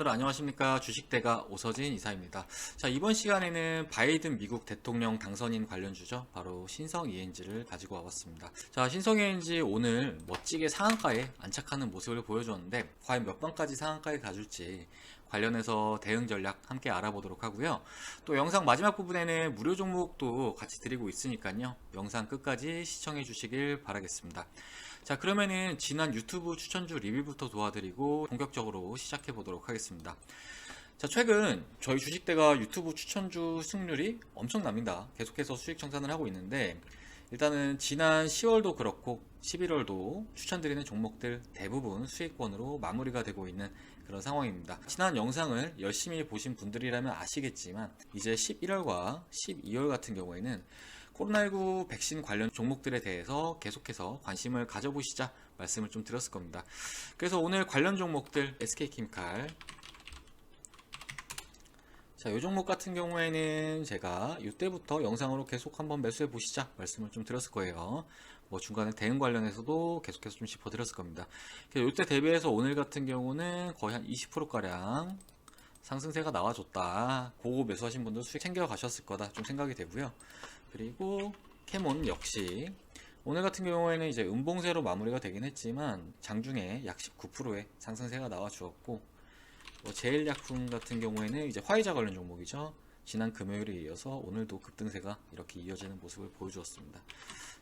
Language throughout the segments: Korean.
여러분들 안녕하십니까. 주식대가 오서진 이사입니다. 자, 이번 시간에는 바이든 미국 대통령 당선인 관련주죠. 바로 신성 ENG를 가지고 와봤습니다. 자, 신성 ENG 오늘 멋지게 상한가에 안착하는 모습을 보여줬는데 과연 몇 번까지 상한가에 가줄지 관련해서 대응 전략 함께 알아보도록 하고요. 또 영상 마지막 부분에는 무료 종목도 같이 드리고 있으니까요. 영상 끝까지 시청해 주시길 바라겠습니다. 자, 그러면은 지난 유튜브 추천주 리뷰부터 도와드리고 본격적으로 시작해 보도록 하겠습니다. 자, 최근 저희 주식대가 유튜브 추천주 승률이 엄청납니다. 계속해서 수익 청산을 하고 있는데 일단은 지난 10월도 그렇고 11월도 추천드리는 종목들 대부분 수익권으로 마무리가 되고 있는 그런 상황입니다. 지난 영상을 열심히 보신 분들이라면 아시겠지만 이제 11월과 12월 같은 경우에는 코로나19 백신 관련 종목들에 대해서 계속해서 관심을 가져보시자 말씀을 좀 드렸을 겁니다. 그래서 오늘 관련 종목들 SK케미칼, 자, 이 종목 같은 경우에는 제가 이때부터 영상으로 계속 한번 매수해 보시자 말씀을 좀 드렸을 거예요. 뭐 중간에 대응 관련해서도 계속해서 좀 짚어드렸을 겁니다. 이때 대비해서 오늘 같은 경우는 거의 한 20%가량 상승세가 나와줬다. 고거 매수하신 분들 수익 챙겨 가셨을 거다 좀 생각이 되고요. 그리고 캐몬 역시 오늘 같은 경우에는 이제 음봉세로 마무리가 되긴 했지만 장중에 약 19%의 상승세가 나와 주었고, 제일약품 같은 경우에는 이제 화이자 관련 종목이죠. 지난 금요일에 이어서 오늘도 급등세가 이렇게 이어지는 모습을 보여주었습니다.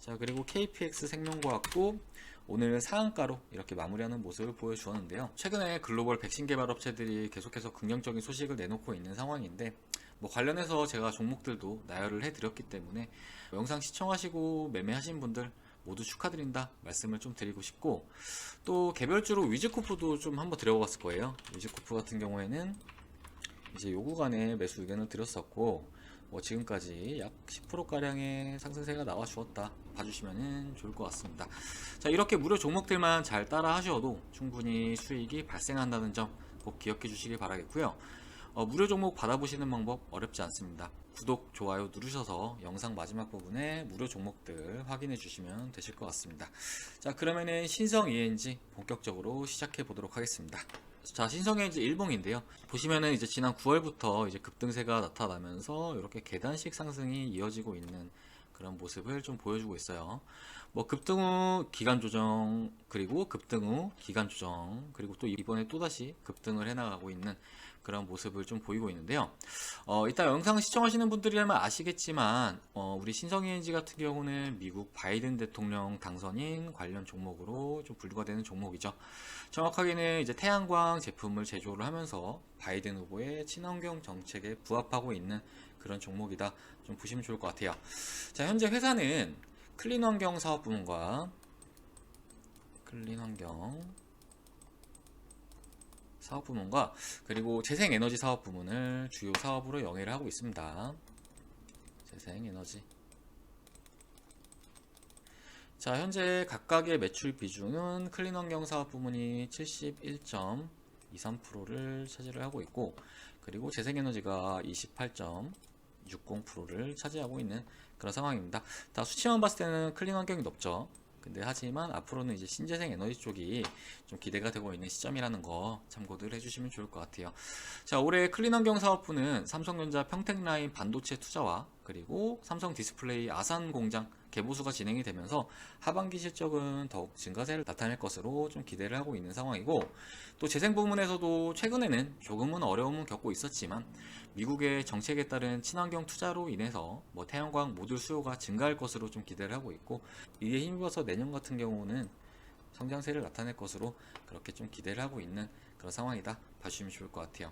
자, 그리고 KPX 생명과학도 오늘 상한가로 이렇게 마무리하는 모습을 보여주었는데요. 최근에 글로벌 백신 개발 업체들이 계속해서 긍정적인 소식을 내놓고 있는 상황인데 뭐 관련해서 제가 종목들도 나열을 해드렸기 때문에 영상 시청하시고 매매하신 분들 모두 축하드린다 말씀을 좀 드리고 싶고, 또 개별주로 위즈코프도 좀 한번 들어봤을 거예요. 위즈코프 같은 경우에는 이제 요 구간에 매수 의견을 드렸었고, 지금까지 약 10%가량의 상승세가 나와 주었다 봐주시면 좋을 것 같습니다. 자, 이렇게 무료 종목들만 잘 따라 하셔도 충분히 수익이 발생한다는 점 꼭 기억해 주시길 바라겠고요. 무료 종목 받아보시는 방법 어렵지 않습니다. 구독, 좋아요 누르셔서 영상 마지막 부분에 무료 종목들 확인해 주시면 되실 것 같습니다. 자, 그러면은 신성 ENG 본격적으로 시작해 보도록 하겠습니다. 자, 신성 ENG 일봉인데요. 보시면은 이제 지난 9월부터 이제 급등세가 나타나면서 이렇게 계단식 상승이 이어지고 있는 그런 모습을 좀 보여주고 있어요. 급등 후 기간 조정, 그리고 급등 후 기간 조정, 그리고 또 이번에 또다시 급등을 해나가고 있는 그런 모습을 좀 보이고 있는데요. 이따 영상 시청하시는 분들이라면 아시겠지만 우리 신성 ENG 같은 경우는 미국 바이든 대통령 당선인 관련 종목으로 좀 분류가 되는 종목이죠. 정확하게는 이제 태양광 제품을 제조를 하면서 바이든 후보의 친환경 정책에 부합하고 있는 그런 종목이다 좀 보시면 좋을 것 같아요. 자, 현재 회사는 클린환경 사업부문과 그리고 재생에너지 사업부문을 주요 사업으로 영위를 하고 있습니다. 재생에너지. 자, 현재 각각의 매출 비중은 클린환경 사업부문이 71.23%를 차지를 하고 있고, 그리고 재생에너지가 28.60%를 차지하고 있는 그런 상황입니다. 다 수치만 봤을 때는 클린환경이 높죠. 근데 하지만 앞으로는 이제 신재생 에너지 쪽이 좀 기대가 되고 있는 시점이라는 거 참고들 해주시면 좋을 것 같아요. 자, 올해 클린환경 사업부는 삼성전자 평택라인 반도체 투자와 그리고 삼성 디스플레이 아산 공장 개보수가 진행이 되면서 하반기 실적은 더욱 증가세를 나타낼 것으로 좀 기대를 하고 있는 상황이고, 또 재생 부문에서도 최근에는 조금은 어려움을 겪고 있었지만 미국의 정책에 따른 친환경 투자로 인해서 태양광 모듈 수요가 증가할 것으로 좀 기대를 하고 있고, 이에 힘입어서 내년 같은 경우는 성장세를 나타낼 것으로 그렇게 좀 기대를 하고 있는 그런 상황이다 봐주시면 좋을 것 같아요.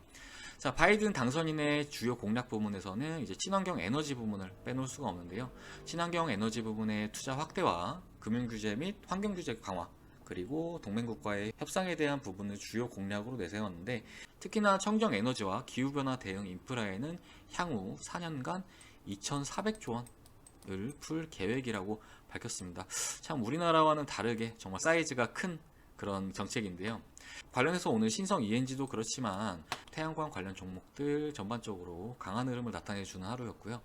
자, 바이든 당선인의 주요 공략 부문에서는 이제 친환경 에너지 부문을 빼놓을 수가 없는데요. 친환경 에너지 부분의 투자 확대와 금융 규제 및 환경 규제 강화, 그리고 동맹국과의 협상에 대한 부분을 주요 공략으로 내세웠는데, 특히나 청정 에너지와 기후변화 대응 인프라에는 향후 4년간 2,400조 원을 풀 계획이라고 밝혔습니다. 참 우리나라와는 다르게 정말 사이즈가 큰 그런 정책인데요. 관련해서 오늘 신성 ENG도 그렇지만 태양광 관련 종목들 전반적으로 강한 흐름을 나타내주는 하루였고요.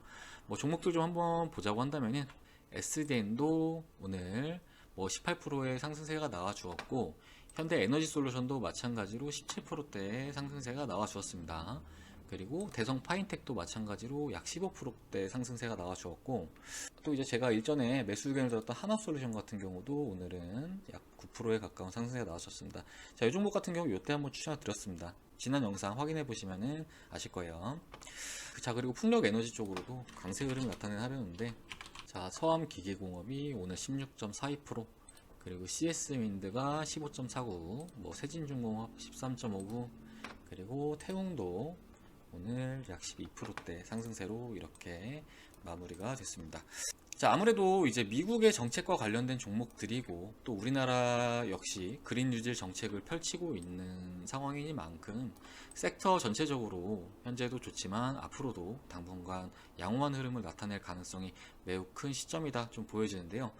종목들 좀 한번 보자고 한다면은 SDN도 오늘 18%의 상승세가 나와 주었고, 현대 에너지 솔루션도 마찬가지로 17%대 상승세가 나와주었습니다. 그리고 대성 파인텍도 마찬가지로 약 15%대 상승세가 나와주었고, 또 이제 제가 일전에 매수 의견을 들었던 한화솔루션 같은 경우도 오늘은 약 9%에 가까운 상승세가 나와주었습니다. 자, 이 종목 같은 경우 이때 한번 추천을 드렸습니다. 지난 영상 확인해 보시면은 아실 거예요. 자, 그리고 풍력 에너지 쪽으로도 강세 흐름이 나타내는 하루였는데, 자, 서암기계공업이 오늘 16.42%, 그리고 CS윈드가 15.49, 뭐 세진중공업 13.59, 그리고 태웅도 오늘 약 12%대 상승세로 이렇게 마무리가 됐습니다. 자, 아무래도 이제 미국의 정책과 관련된 종목들이고 또 우리나라 역시 그린 뉴딜 정책을 펼치고 있는 상황이니만큼 섹터 전체적으로 현재도 좋지만 앞으로도 당분간 양호한 흐름을 나타낼 가능성이 매우 큰 시점이다 좀 보여지는데요.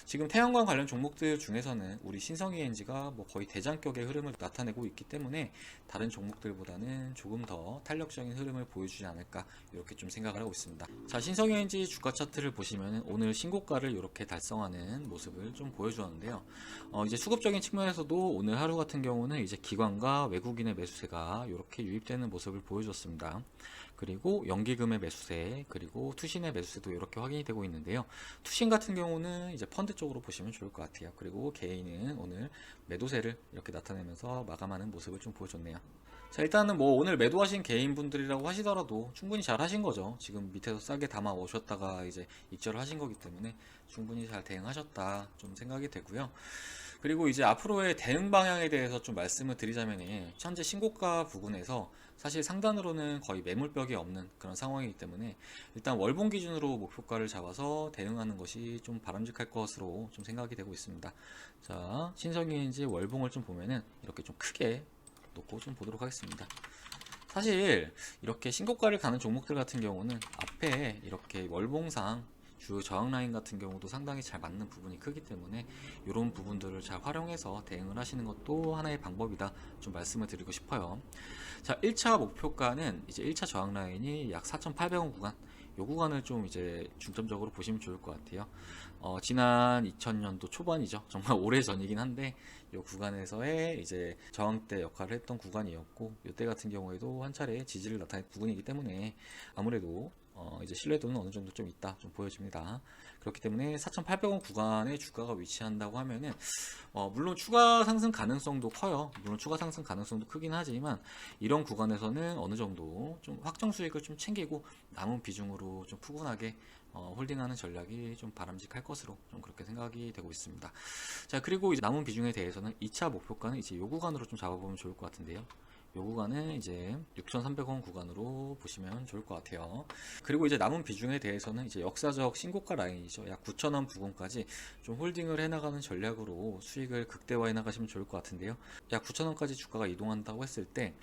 지금 태양광 관련 종목들 중에서는 우리 신성이엔지가 뭐 거의 대장격의 흐름을 나타내고 있기 때문에 다른 종목들보다는 조금 더 탄력적인 흐름을 보여주지 않을까 이렇게 좀 생각을 하고 있습니다. 자, 신성이엔지 주가 차트를 보시면 오늘 신고가를 이렇게 달성하는 모습을 좀 보여주었는데요. 이제 수급적인 측면에서도 오늘 하루 같은 경우는 이제 기관과 외국인의 매수세가 이렇게 유입되는 모습을 보여줬습니다. 그리고 연기금의 매수세, 그리고 투신의 매수세도 이렇게 확인이 되고 있는데요. 투신 같은 경우는 이제 펀드 쪽으로 보시면 좋을 것 같아요. 그리고 개인은 오늘 매도세를 이렇게 나타내면서 마감하는 모습을 좀 보여줬네요. 자, 일단은 뭐 오늘 매도하신 개인분들이라고 하시더라도 충분히 잘 하신 거죠. 지금 밑에서 싸게 담아 오셨다가 이제 익절을 하신 거기 때문에 충분히 잘 대응하셨다 좀 생각이 되고요. 그리고 이제 앞으로의 대응 방향에 대해서 좀 말씀을 드리자면 현재 신고가 부근에서 사실 상단으로는 거의 매물벽이 없는 그런 상황이기 때문에 일단 월봉 기준으로 목표가를 잡아서 대응하는 것이 좀 바람직할 것으로 좀 생각이 되고 있습니다. 자, 신성이인지 월봉을 좀 보면은 이렇게 좀 크게 놓고 좀 보도록 하겠습니다. 사실 이렇게 신고가를 가는 종목들 같은 경우는 앞에 이렇게 월봉상 주 저항 라인 같은 경우도 상당히 잘 맞는 부분이 크기 때문에 이런 부분들을 잘 활용해서 대응을 하시는 것도 하나의 방법이다 좀 말씀을 드리고 싶어요. 자, 1차 목표가는 이제 1차 저항 라인이 약 4,800원 구간, 이 구간을 좀 이제 중점적으로 보시면 좋을 것 같아요. 지난 2000년도 초반이죠. 정말 오래 전이긴 한데 이 구간에서의 이제 저항대 역할을 했던 구간이었고 이때 같은 경우에도 한 차례 지지를 나타낸 부분이기 때문에 아무래도 이제 신뢰도는 어느 정도 좀 있다 좀 보여집니다. 그렇기 때문에 4,800원 구간에 주가가 위치한다고 하면은 물론 추가 상승 가능성도 커요. 물론 추가 상승 가능성도 크긴 하지만 이런 구간에서는 어느 정도 좀 확정 수익을 좀 챙기고 남은 비중으로 좀 푸근하게 홀딩하는 전략이 좀 바람직할 것으로 좀 그렇게 생각이 되고 있습니다. 자, 그리고 이제 남은 비중에 대해서는 2차 목표가는 이제 요 구간으로 좀 잡아보면 좋을 것 같은데요. 요 구간은 이제 6,300원 구간으로 보시면 좋을 것 같아요. 그리고 이제 남은 비중에 대해서는 이제 역사적 신고가 라인이죠. 약 9,000원 부근까지 좀 홀딩을 해나가는 전략으로 수익을 극대화해 나가시면 좋을 것 같은데요. 약 9,000원까지 주가가 이동한다고 했을 때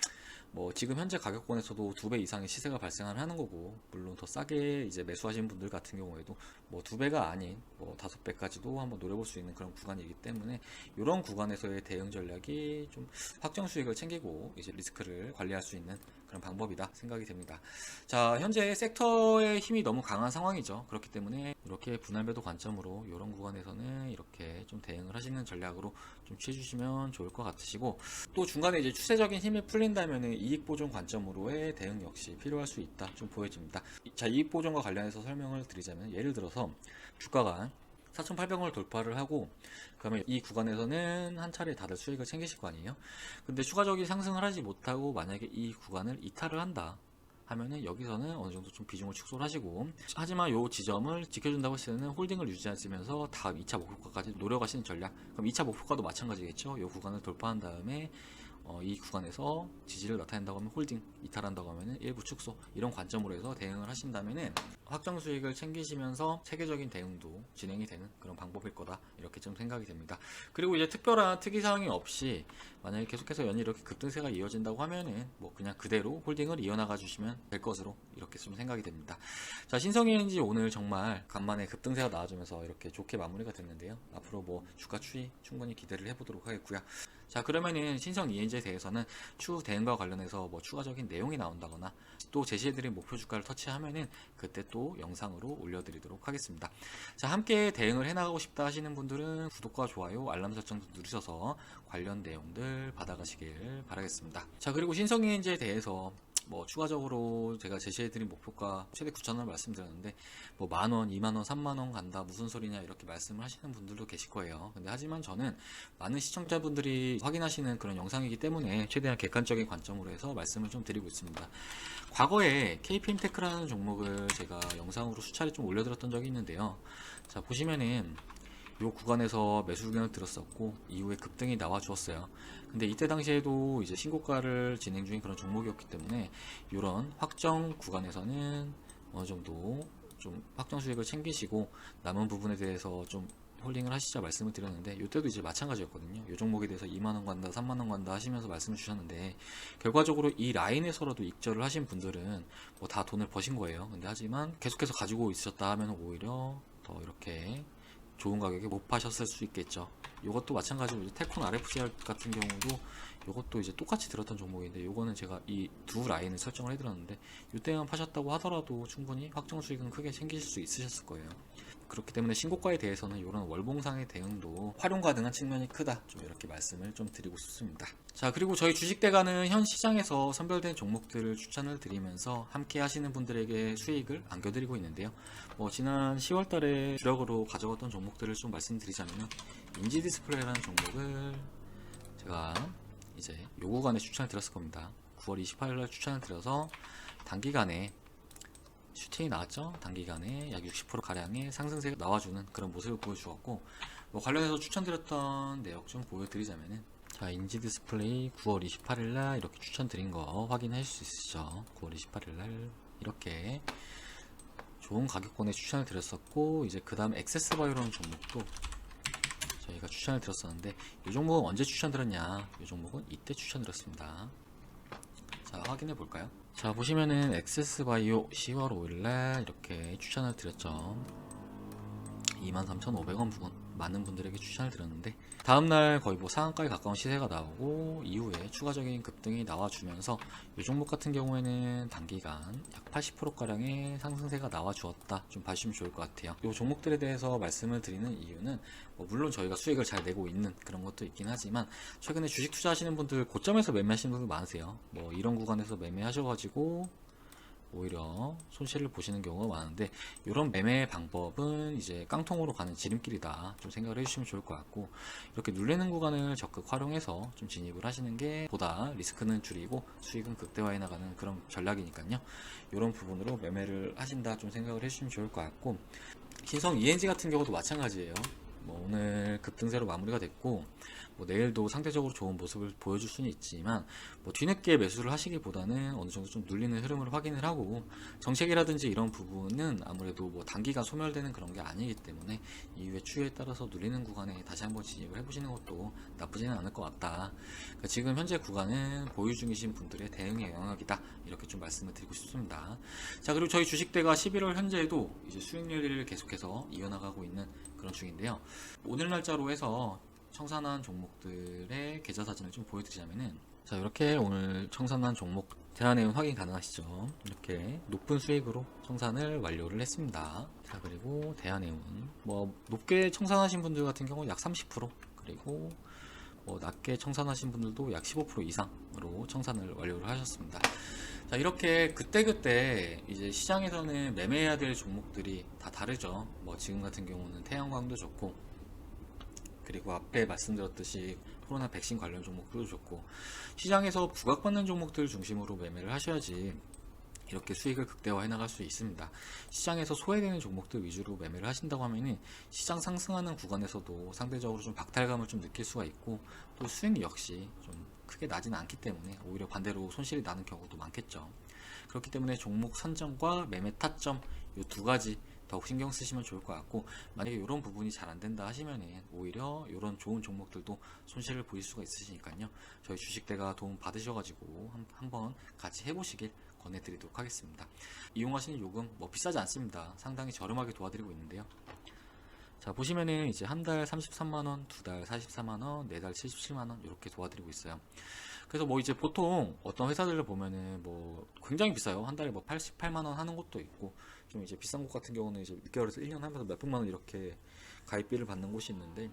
뭐 지금 현재 가격권에서도 2배 이상의 시세가 발생을 하는 거고, 물론 더 싸게 이제 매수하신 분들 같은 경우에도 뭐 2배가 아닌 뭐 5배까지도 한번 노려볼 수 있는 그런 구간이기 때문에 이런 구간에서의 대응 전략이 좀 확정 수익을 챙기고 이제 리스크를 관리할 수 있는 그런 방법이다 생각이 됩니다. 자, 현재 섹터의 힘이 너무 강한 상황이죠. 그렇기 때문에 이렇게 분할 매도 관점으로 이런 구간에서는 이렇게 좀 대응을 하시는 전략으로 좀 취해주시면 좋을 것 같으시고, 또 중간에 이제 추세적인 힘이 풀린다면 이익 보존 관점으로의 대응 역시 필요할 수 있다 좀 보여집니다. 자, 이익 보존과 관련해서 설명을 드리자면 예를 들어서 주가가 4,800원을 돌파를 하고 그러면 이 구간에서는 한 차례 다들 수익을 챙기실 거 아니에요. 근데 추가적인 상승을 하지 못하고 만약에 이 구간을 이탈을 한다 하면은 여기서는 어느 정도 좀 비중을 축소를 하시고, 하지만 이 지점을 지켜준다고 했을 때는 홀딩을 유지하시면서 다음 2차 목표가까지 노려가시는 전략. 그럼 2차 목표가도 마찬가지겠죠. 이 구간을 돌파한 다음에 이 구간에서 지지를 나타낸다고 하면 홀딩, 이탈한다고 하면 일부 축소, 이런 관점으로 해서 대응을 하신다면 확정 수익을 챙기시면서 체계적인 대응도 진행이 되는 그런 방법일 거다 이렇게 좀 생각이 됩니다. 그리고 이제 특별한 특이사항이 없이 만약에 계속해서 연일 이렇게 급등세가 이어진다고 하면은 뭐 그냥 그대로 홀딩을 이어나가 주시면 될 것으로 이렇게 좀 생각이 됩니다. 자, 신성이엔지 오늘 정말 간만에 급등세가 나와주면서 이렇게 좋게 마무리가 됐는데요. 앞으로 뭐 주가 추이 충분히 기대를 해보도록 하겠고요. 자, 그러면은 신성 ENG에 대해서는 추후 대응과 관련해서 뭐 추가적인 내용이 나온다거나 또 제시해드린 목표 주가를 터치하면은 그때 또 영상으로 올려드리도록 하겠습니다. 자, 함께 대응을 해나가고 싶다 하시는 분들은 구독과 좋아요, 알람 설정도 누르셔서 관련 내용들 받아가시길 바라겠습니다. 자, 그리고 신성 ENG에 대해서 뭐 추가적으로 제가 제시해드린 목표가 최대 9,000원 말씀드렸는데 뭐 만원, 2만원, 3만원 간다 무슨 소리냐 이렇게 말씀을 하시는 분들도 계실 거예요. 근데 하지만 저는 많은 시청자분들이 확인하시는 그런 영상이기 때문에 최대한 객관적인 관점으로 해서 말씀을 좀 드리고 있습니다. 과거에 KPM테크라는 종목을 제가 영상으로 수차례 좀 올려드렸던 적이 있는데요. 자, 보시면은 이 구간에서 매수 의견을 들었었고 이후에 급등이 나와 주었어요. 근데 이때 당시에도 이제 신고가를 진행 중인 그런 종목이었기 때문에 이런 확정 구간에서는 어느 정도 좀 확정 수익을 챙기시고 남은 부분에 대해서 좀 홀딩을 하시자 말씀을 드렸는데 이때도 이제 마찬가지였거든요. 이 종목에 대해서 2만원 간다 3만원 간다 하시면서 말씀을 주셨는데 결과적으로 이 라인에서라도 익절을 하신 분들은 뭐 다 돈을 버신 거예요. 근데 하지만 계속해서 가지고 있으셨다 하면 오히려 더 이렇게 좋은 가격에 못 파셨을 수 있겠죠. 이것도 마찬가지로 테콘 RFCR 같은 경우도 이것도 이제 똑같이 들었던 종목인데 이거는 제가 이 두 라인을 설정을 해드렸는데 이때만 파셨다고 하더라도 충분히 확정 수익은 크게 챙기실 수 있으셨을 거예요. 그렇기 때문에 신고가에 대해서는 이런 월봉상의 대응도 활용 가능한 측면이 크다, 좀 이렇게 말씀을 좀 드리고 싶습니다. 자, 그리고 저희 주식대가는 현 시장에서 선별된 종목들을 추천을 드리면서 함께 하시는 분들에게 수익을 안겨드리고 있는데요. 뭐 지난 10월달에 주력으로 가져갔던 종목들을 좀 말씀드리자면 인지디스플레이라는 종목을 제가 이제 요 구간에 추천을 드렸을 겁니다. 9월 28일날 추천을 드려서 단기간에 슈팅이 나왔죠. 단기간에 약 60%가량의 상승세가 나와주는 그런 모습을 보여주었고, 뭐 관련해서 추천드렸던 내역 좀 보여드리자면은, 자, 인지 디스플레이 9월 28일날 이렇게 추천드린 거 확인하실 수 있으시죠. 9월 28일날 이렇게 좋은 가격권에 추천을 드렸었고, 이제 그 다음 액세스바이오라는 종목도 저희가 추천을 드렸었는데, 이 종목은 언제 추천드렸냐? 이 종목은 이때 추천드렸습니다. 자, 확인해 볼까요? 자, 보시면은 액세스바이오 10월 5일날 이렇게 추천을 드렸죠. 23,500원 부분 많은 분들에게 추천을 드렸는데 다음날 거의 뭐 상한가에 가까운 시세가 나오고 이후에 추가적인 급등이 나와주면서 이 종목 같은 경우에는 단기간 약 80%가량의 상승세가 나와주었다, 좀 봐주시면 좋을 것 같아요. 이 종목들에 대해서 말씀을 드리는 이유는 뭐 물론 저희가 수익을 잘 내고 있는 그런 것도 있긴 하지만 최근에 주식 투자하시는 분들 고점에서 매매하시는 분들 많으세요. 뭐 이런 구간에서 매매하셔가지고 오히려 손실을 보시는 경우가 많은데 이런 매매 방법은 이제 깡통으로 가는 지름길이다, 좀 생각을 해주시면 좋을 것 같고, 이렇게 눌리는 구간을 적극 활용해서 좀 진입을 하시는 게 보다 리스크는 줄이고 수익은 극대화해 나가는 그런 전략이니까요. 이런 부분으로 매매를 하신다, 좀 생각을 해주시면 좋을 것 같고, 신성 ENG 같은 경우도 마찬가지예요. 뭐 오늘 급등세로 마무리가 됐고 뭐 내일도 상대적으로 좋은 모습을 보여줄 수는 있지만 뭐 뒤늦게 매수를 하시기보다는 어느 정도 좀 눌리는 흐름을 확인을 하고, 정책이라든지 이런 부분은 아무래도 뭐 단기간 소멸되는 그런 게 아니기 때문에 이후에 추이에 따라서 눌리는 구간에 다시 한번 진입을 해보시는 것도 나쁘지는 않을 것 같다. 그러니까 지금 현재 구간은 보유 중이신 분들의 대응의 영역이다, 이렇게 좀 말씀을 드리고 싶습니다. 자, 그리고 저희 주식대가 11월 현재에도 이제 수익률을 계속해서 이어나가고 있는 그런 중인데요. 오늘 날짜로 해서 청산한 종목들의 계좌 사진을 좀 보여드리자면은, 자, 이렇게 오늘 청산한 종목 대한해운 확인 가능하시죠. 이렇게 높은 수익으로 청산을 완료를 했습니다. 자, 그리고 대한해운 뭐 높게 청산하신 분들 같은 경우 약 30%, 그리고 뭐 낮게 청산하신 분들도 약 15% 이상으로 청산을 완료를 하셨습니다. 자, 이렇게 그때그때 이제 시장에서는 매매해야 될 종목들이 다 다르죠. 뭐 지금 같은 경우는 태양광도 좋고, 그리고 앞에 말씀드렸듯이 코로나 백신 관련 종목도 좋고, 시장에서 부각받는 종목들 중심으로 매매를 하셔야지 이렇게 수익을 극대화해 나갈 수 있습니다. 시장에서 소외되는 종목들 위주로 매매를 하신다고 하면은 시장 상승하는 구간에서도 상대적으로 좀 박탈감을 좀 느낄 수가 있고, 또 수익 역시 좀 크게 나지는 않기 때문에 오히려 반대로 손실이 나는 경우도 많겠죠. 그렇기 때문에 종목 선정과 매매 타점 이 두 가지 더욱 신경 쓰시면 좋을 것 같고, 만약에 이런 부분이 잘 안 된다 하시면은 오히려 이런 좋은 종목들도 손실을 보일 수가 있으시니까요. 저희 주식대가 도움 받으셔가지고 한번 같이 해보시길 권해드리도록 하겠습니다. 이용하시는 요금 뭐 비싸지 않습니다. 상당히 저렴하게 도와드리고 있는데요. 자, 보시면은 이제 한 달 33만원, 두 달 44만원, 네 달 77만원 이렇게 도와드리고 있어요. 그래서 뭐 이제 보통 어떤 회사들을 보면은 뭐 굉장히 비싸요. 한 달에 뭐 88만원 하는 곳도 있고, 좀 이제 비싼 곳 같은 경우는 이제 6개월에서 1년 하면서 몇백만원 이렇게 가입비를 받는 곳이 있는데,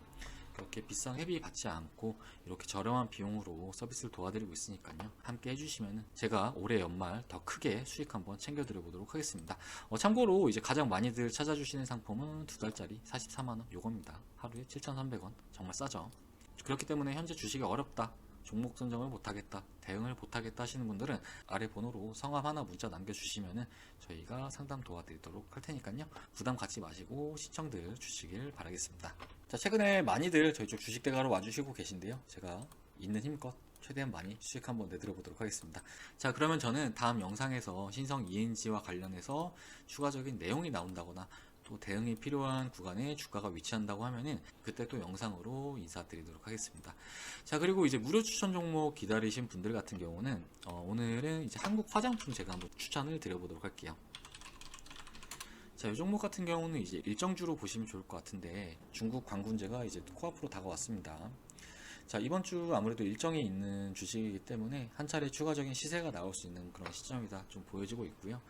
그렇게 비싼 회비 받지 않고 이렇게 저렴한 비용으로 서비스를 도와드리고 있으니까요. 함께 해주시면 제가 올해 연말 더 크게 수익 한번 챙겨드려 보도록 하겠습니다. 참고로 이제 가장 많이들 찾아주시는 상품은 두 달짜리 44만원 요겁니다. 하루에 7,300원. 정말 싸죠. 그렇기 때문에 현재 주식이 어렵다, 종목 선정을 못하겠다, 대응을 못하겠다 하시는 분들은 아래 번호로 성함 하나 문자 남겨주시면 저희가 상담 도와드리도록 할 테니까요. 부담 갖지 마시고 시청들 주시길 바라겠습니다. 자, 최근에 많이들 저희 쪽 주식대가로 와주시고 계신데요. 제가 있는 힘껏 최대한 많이 수익 한번 내드려 보도록 하겠습니다. 자, 그러면 저는 다음 영상에서 신성 ENG와 관련해서 추가적인 내용이 나온다거나 또 대응이 필요한 구간에 주가가 위치한다고 하면은 그때 또 영상으로 인사드리도록 하겠습니다. 자, 그리고 이제 무료 추천 종목 기다리신 분들 같은 경우는 오늘은 이제 한국 화장품 제가 한번 추천을 드려보도록 할게요. 자, 이 종목 같은 경우는 이제 일정주로 보시면 좋을 것 같은데, 중국 광군제가 이제 코앞으로 다가왔습니다. 자, 이번 주 아무래도 일정이 있는 주식이기 때문에 한 차례 추가적인 시세가 나올 수 있는 그런 시점이다 좀 보여지고 있고요.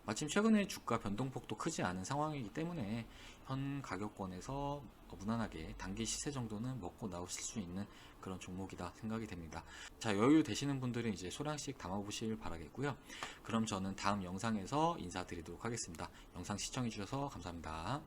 마침 최근에 주가 변동폭도 크지 않은 상황이기 때문에 현 가격권에서 무난하게 단기 시세 정도는 먹고 나오실 수 있는 그런 종목이다 생각이 됩니다. 자, 여유 되시는 분들은 이제 소량씩 담아보실 바라겠고요. 그럼 저는 다음 영상에서 인사드리도록 하겠습니다. 영상 시청해 주셔서 감사합니다.